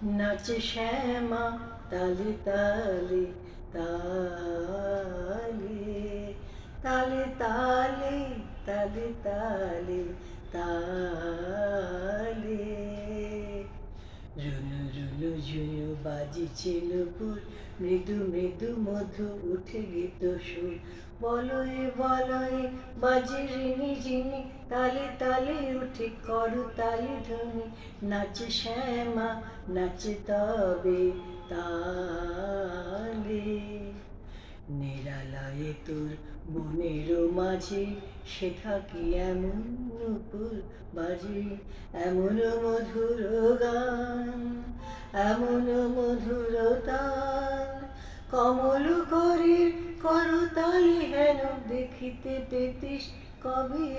নাচে শ্যামা তালে তালে তালে, তালে তালে তালে তালে তালে। রুনু রুনু ঝুনু বাজিছে নুপুর, মৃদু মৃদু মধু উঠে গীত সুর। বলয়ে বলয়ে বাজে রিনি ঝিনি, তালে তালে উঠে করতালি ধ্বনি। নাচে শ্যামা নাচে তবে তালে। নিরালয়ে তোর বনের মাঝে সে থাকি এমন নূপুর বাজে, এমন মধুর গান, এমন মধুর তান। কমল করের করতালি হেন দেখিতে পেতিস কবে।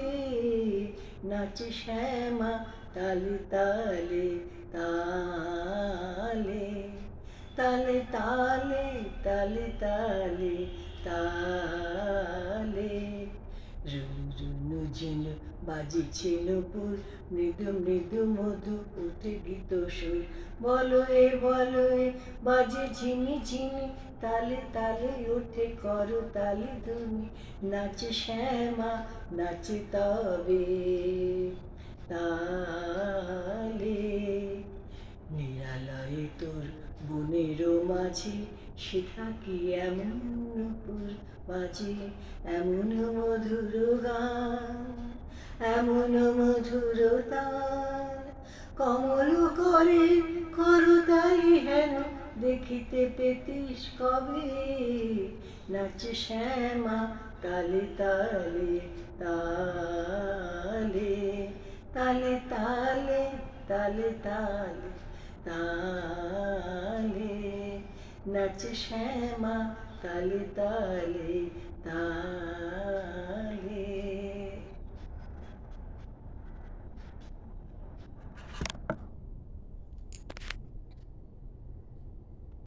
নাচে শ্যামা তালে তালে তালে, তালে তালে তালে তালে তালে। রুনু রুনু ঝিনু বাজিছে নুপুর, মৃদু মৃদু মধু উঠে গীত সুর। বলয়ে বলয়ে বাজে ঝিনি ঝিনি, তালে তালে ওঠে করতালি ধ্বনি। নাচে শ্যামা নাচে তবে তালে। নিরালয়ে তোর বনের মাঝে সে থাকি এমন নূপুর বাজে, এমন মধুর গান, এমন মধুর তান। কমল করে করতালি হেন দেখিতে পেতিস কবে। নাচে শ্যামা তালে তালে তালে, তালে তালে তালে তালে তালে। নাচে শ্যামা তালে তালে তালে।